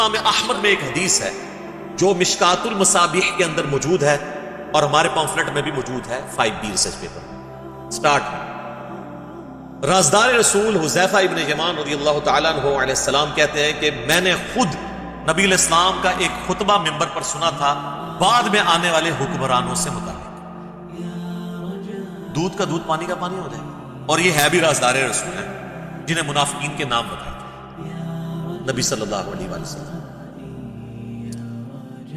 امام احمد میں ایک حدیث ہے جو مشکات المصابیح کے اندر موجود ہے اور ہمارے پامفلٹ میں بھی موجود ہے 5B ریسرچ پیپر. سٹارٹ. رازدار رسول حذیفہ ابن یمان رضی اللہ تعالیٰ عنہ علیہ السلام کہتے ہیں کہ میں نے خود نبی علیہ السلام کا ایک خطبہ ممبر پر سنا تھا بعد میں آنے والے حکمرانوں سے متعلق. دودھ کا دودھ پانی کا پانی ہو جائے گا. اور یہ ہے بھی رازدار رسول ہیں جنہیں منافقین کے نام بتائے نبی صلی اللہ علیہ وسلم.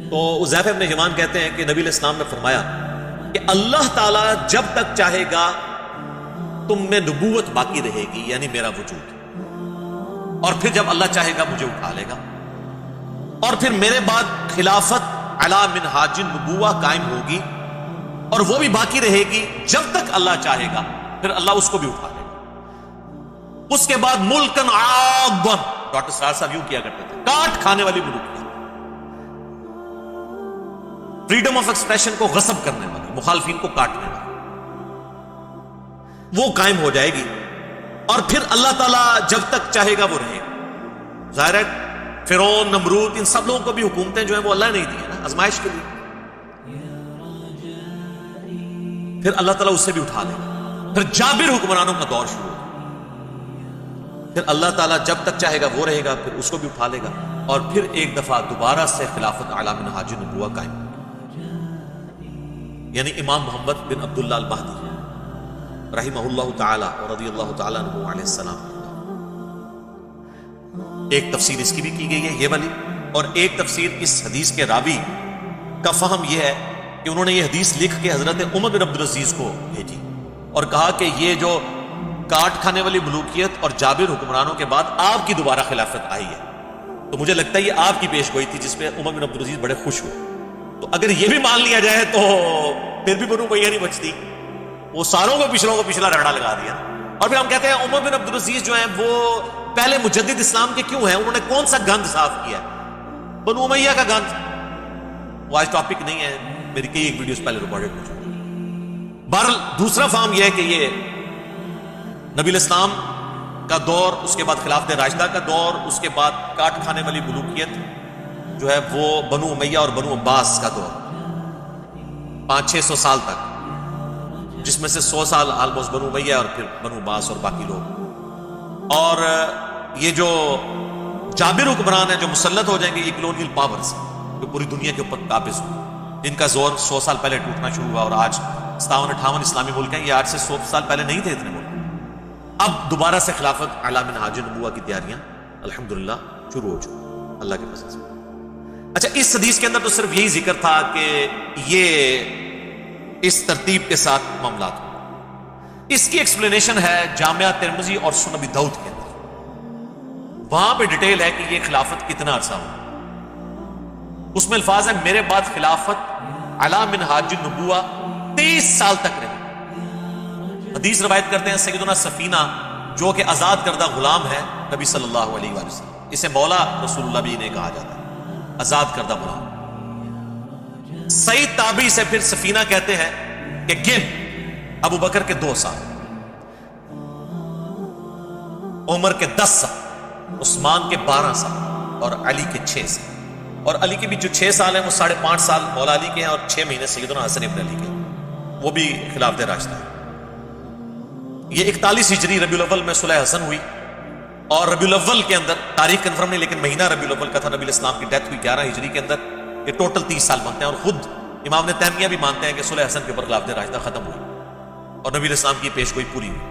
تو حذیفہ ابن یمان کہتے ہیں کہ نبی علیہ السلام نے فرمایا کہ اللہ تعالیٰ جب تک چاہے گا تم میں نبوت باقی رہے گی، یعنی میرا وجود، اور پھر جب اللہ چاہے گا مجھے اٹھا لے گا، اور پھر میرے بعد خلافت علی منہاج النبوہ قائم ہوگی اور وہ بھی باقی رہے گی جب تک اللہ چاہے گا، پھر اللہ اس کو بھی اٹھا لے گا. اس کے بعد ملکن عاضن، ڈاکٹر سرار صاحب یوں کیا کرتے تھے، کاٹ کھانے والی ملوکیت، فریڈم آف ایکسپریشن کو غصب کرنے والی، مخالفین کو کاٹنے والی، وہ قائم ہو جائے گی. اور پھر اللہ تعالیٰ جب تک چاہے گا وہ رہے گا. ظاہر ہے فرعون، نمرود، ان سب لوگوں کو بھی حکومتیں جو ہیں وہ اللہ نے نہیں دی نا، آزمائش کے لیے. پھر اللہ تعالیٰ اسے بھی اٹھا لے گا. پھر جابر حکمرانوں کا دور شروع ہوگا. پھر اللہ تعالیٰ جب تک چاہے گا وہ رہے گا، پھر اس کو بھی اٹھا لے گا، اور پھر ایک دفعہ دوبارہ سے خلافت علی منہاج النبوہ قائم ہوگی، یعنی امام محمد بن عبداللہ المہدی رحمہ اللہ تعالی اور رضی اللہ تعالیٰ عنہ علیہ السلام. ایک تفسیر اس کی بھی کی گئی ہے یہ والی، اور ایک تفسیر اس حدیث کے راوی کا فہم یہ ہے کہ انہوں نے یہ حدیث لکھ کے حضرت عمر بن عبدالعزیز کو بھیجی اور کہا کہ یہ جو کاٹ کھانے والی ملوکیت اور جابر حکمرانوں کے بعد آپ کی دوبارہ خلافت آئی ہے، تو مجھے لگتا ہے یہ آپ کی پیش گوئی تھی جس پہ عمر بن عبدالعزیز بڑے خوش ہوئے. تو اگر یہ بھی مان لیا جائے تو پھر بھی بنو امیہ نہیں بچتی، وہ ساروں کو پچھلوں کو پچھلا رگڑا لگا دیا. اور پھر ہم کہتے ہیں عمر بن عبدالعزیز جو ہیں وہ پہلے مجدد اسلام کے کیوں ہیں؟ انہوں نے کون سا گند صاف کیا؟ بنو امیہ کا گند. وہ آج ٹاپک نہیں ہے، میری کئی ایک ویڈیوز پہلے ریکارڈڈ ہو چکی. بہرحال دوسرا فہم یہ ہے کہ یہ نبی علیہ السلام کا دور، اس کے بعد خلافت راشدہ کا دور، اس کے بعد کاٹ کھانے والی ملوکیت جو ہے وہ بنو امیہ اور بنو عباس کا دور 500-600 سال تک، جس میں سے 100 سال آلموسٹ بنو امیہ اور پھر بنو عباس اور باقی لوگ. اور یہ جو جابر حکمران ہیں جو مسلط ہو جائیں گے، یہ کلونیل پاورز جو پوری دنیا کے اوپر قابض ہوں، جن کا زور 100 سال پہلے ٹوٹنا شروع ہوا، اور آج 57-58 اسلامی ملک ہیں. یہ آج سے 100 سال پہلے نہیں تھے اتنے ملک. اب دوبارہ سے خلافت علی منہاج النبوہ کی تیاریاں الحمدللہ شروع ہو چکی اللہ کے فضل سے. اچھا، اس حدیث کے اندر تو صرف یہی ذکر تھا کہ یہ اس ترتیب کے ساتھ معاملات ہوں. اس کی ایکسپلینیشن ہے جامعہ ترمذی اور سنن ابی داؤد کے اندر. وہاں پہ ڈیٹیل ہے کہ یہ خلافت کتنا عرصہ ہو. اس میں الفاظ ہیں میرے بعد خلافت علی منہاج النبوہ 23 سال تک رہی. حدیث روایت کرتے ہیں سیدنا سفینہ جو کہ آزاد کردہ غلام ہے نبی صلی اللہ علیہ وسلم، اسے مولا رسول اللہ بھی انہیں کہا جاتا ہے، آزاد کردہ غلام. سعید تابعی سے پھر سفینہ کہتے ہیں کہ گن ابو بکر کے 2 سال، عمر کے 10 سال، عثمان کے 12 سال اور علی کے 6 سال. اور علی کے بھی جو 6 سال ہیں وہ 5.5 سال مولا علی کے ہیں اور 6 مہینے سیدنا حسن ابن علی کے، وہ بھی خلافت راشدہ ہے. یہ 41 ہجری ربیع الاول میں صلح حسن ہوئی، اور ربیع الاول کے اندر تاریخ کنفرم نہیں لیکن مہینہ ربیع الاول کا تھا. نبی علیہ السلام کی ڈیتھ ہوئی 11 ہجری کے اندر. یہ ٹوٹل 30 سال بنتے ہیں، اور خود امام ابن تیمیہ بھی مانتے ہیں کہ صلح حسن کے اوپر خلافت راشدہ ختم ہوئی اور نبی علیہ السلام کی پیش گوئی پوری ہوئی.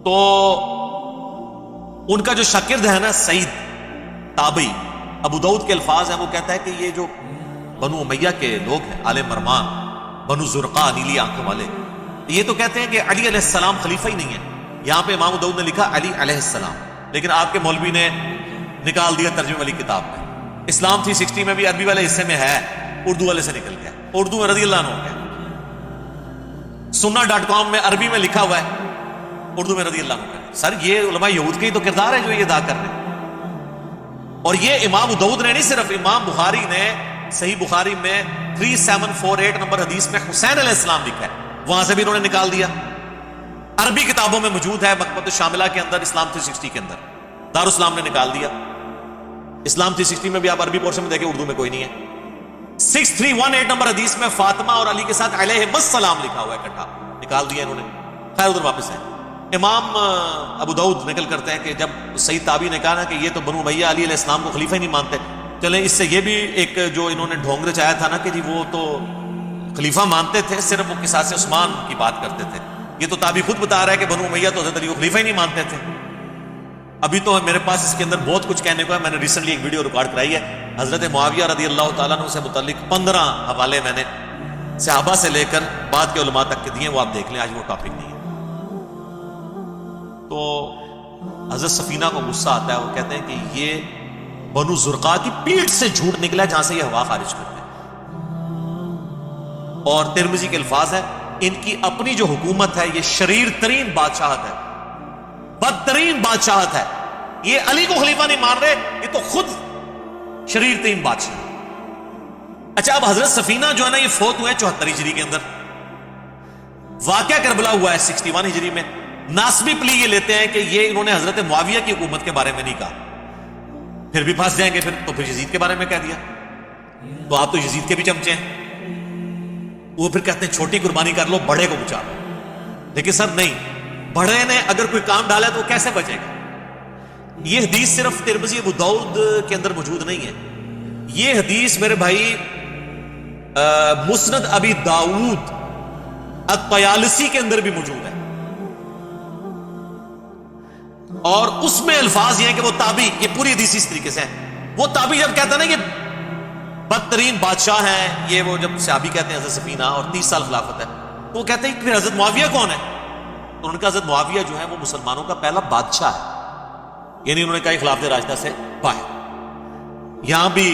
تو ان کا جو شاگرد ہے نا سعید تابعی، ابو داؤد کے الفاظ ہیں، وہ کہتا ہے کہ یہ جو بنو امیہ کے لوگ ہیں، آل مرمان، بنو زرقا، نیلی آنکھوں والے، یہ تو کہتے ہیں کہ علی علیہ السلام خلیفہ ہی نہیں ہے. یہاں پہ امام داؤد نے لکھا علی علیہ السلام، لیکن آپ کے مولوی نے نکال دیا ترجمے والی کتاب میں. اسلام 360 میں بھی عربی والے حصے میں ہے، اردو والے سے نکل گیا، اردو میں رضی اللہ عنہ ہو گیا. سننا.com میں عربی میں لکھا ہوا ہے، اردو میں رضی اللہ عنہ. سر یہ علماء یہود کے ہی تو کردار ہے جو یہ ادا کر رہے ہیں. اور یہ امام داؤد نے نہیں، صرف امام بخاری نے صحیح بخاری میں 3748 نمبر حدیث میں حسین علیہ السلام لکھا ہے، وہاں سے بھی انہوں نے نکال دیا. عربی کتابوں میں موجود ہے، مکتبۃ الشاملہ کے اندر، اسلام 360 کے اندر، دارالاسلام نے نکال دیا. اسلام 360 میں بھی آپ عربی پورشن میں دیکھیں، اردو میں کوئی نہیں ہے۔ 6318 نمبر حدیث میں فاطمہ اور علی کے ساتھ علیہم السلام لکھا ہوا ہے، اکٹھا نکال دیا انہوں نے، خیر ادھر واپس ہے۔ امام ابو داؤد نقل کرتے ہیں کہ جب سید تابعی نے کہا نا کہ یہ تو بنو امیہ علی علیہ السلام کو خلیفہ ہی نہیں مانتے، چلیں اس سے یہ بھی ایک جو انہوں نے ڈھونگ رچایا تھا نا کہ جی وہ تو خلیفہ مانتے تھے، صرف وہ قصاص عثمان کی بات کرتے تھے، یہ تو تابعی خود بتا رہا ہے کہ بنو امیہ تو حضرت علی کو خلیفہ ہی نہیں مانتے تھے۔ ابھی تو میرے پاس اس کے اندر بہت کچھ کہنے کو ہے، میں نے ریسنٹلی ایک ویڈیو ریکارڈ کرائی ہے، حضرت معاویہ رضی اللہ تعالیٰ عنہ سے متعلق 15 حوالے میں نے صحابہ سے لے کر بعد کے علماء تک کے دیے، وہ آپ دیکھ لیں، آج وہ ٹاپک نہیں ہے۔ تو حضرت سفینہ کو غصہ آتا ہے، وہ کہتے ہیں کہ یہ بنو زرقاء کی پیٹھ سے جھوٹ نکلا جہاں سے یہ ہوا خارج کرتے ہیں، اور ترمذی کے الفاظ ہے ان کی اپنی جو حکومت ہے یہ شریر ترین بادشاہت ہے، بدترین بادشاہت ہے، یہ علی کو خلیفہ نہیں مان رہے، یہ تو خود شریر ترین بادشاہ۔ اچھا اب حضرت سفینہ جو ہے نا یہ فوت ہوئے 74 ہجری کے اندر، واقعہ کربلا ہوا ہے 61 ہجری میں۔ ناسبی پلی یہ لیتے ہیں کہ یہ انہوں نے حضرت معاویہ کی حکومت کے بارے میں نہیں کہا، پھر بھی پھنس جائیں گے پھر یزید کے بارے میں کہہ دیا، تو آپ تو یزید کے بھی چمچے ہیں۔ وہ پھر کہتے ہیں چھوٹی قربانی کر لو، بڑے کو بچا لو، لیکن سر نہیں، بڑے نے اگر کوئی کام ڈالا تو وہ کیسے بچے گا؟ یہ حدیث صرف ترمذی ابو داؤد کے اندر موجود نہیں ہے، یہ حدیث میرے بھائی مسند ابی داؤد الطیالسی کے اندر بھی موجود ہے، اور اس میں الفاظ یہ ہیں کہ وہ تابعی، یہ پوری حدیث اس طریقے سے ہے، وہ تابعی جب کہتا ہے نا یہ بدترین بادشاہ ہیں، یہ وہ جب صحابی کہتے ہیں حضرت سفینہ اور 30 سال خلافت ہے، تو وہ کہتے ہیں کہ پھر حضرت معاویہ کون ہے؟ تو انہوں نے کہا حضرت معاویہ جو ہے وہ مسلمانوں کا پہلا بادشاہ ہے، یعنی انہوں نے کہا خلافت راشدہ سے باہر۔ یہاں بھی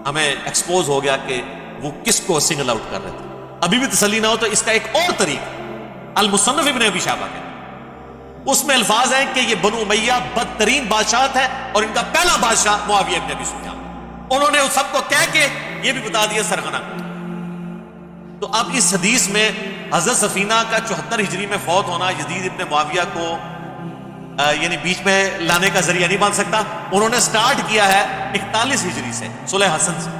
ہمیں ایکسپوز ہو گیا کہ وہ کس کو سنگل آؤٹ کر رہے تھے۔ ابھی بھی تسلی نہ ہو تو اس کا ایک اور طریقہ المصنف ابن ابی شیبہ کا، اس میں الفاظ ہیں کہ یہ بنو امیہ بدترین بادشاہت ہے اور ان کا پہلا بادشاہ معاویہ ابن ابی سفیان، انہوں نے اس سب کو کہہ کے یہ بھی بتا دیا سرغنہ۔ تو اب اس حدیث میں حضرت سفینہ کا 74 ہجری میں فوت ہونا یزید ابن معاویہ کو یعنی بیچ میں لانے کا ذریعہ نہیں بن سکتا، انہوں نے سٹارٹ کیا ہے 41 ہجری سے صلح حسن سے۔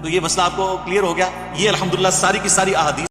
تو یہ مسئلہ آپ کو کلیئر ہو گیا، یہ الحمدللہ ساری کی ساری احادیث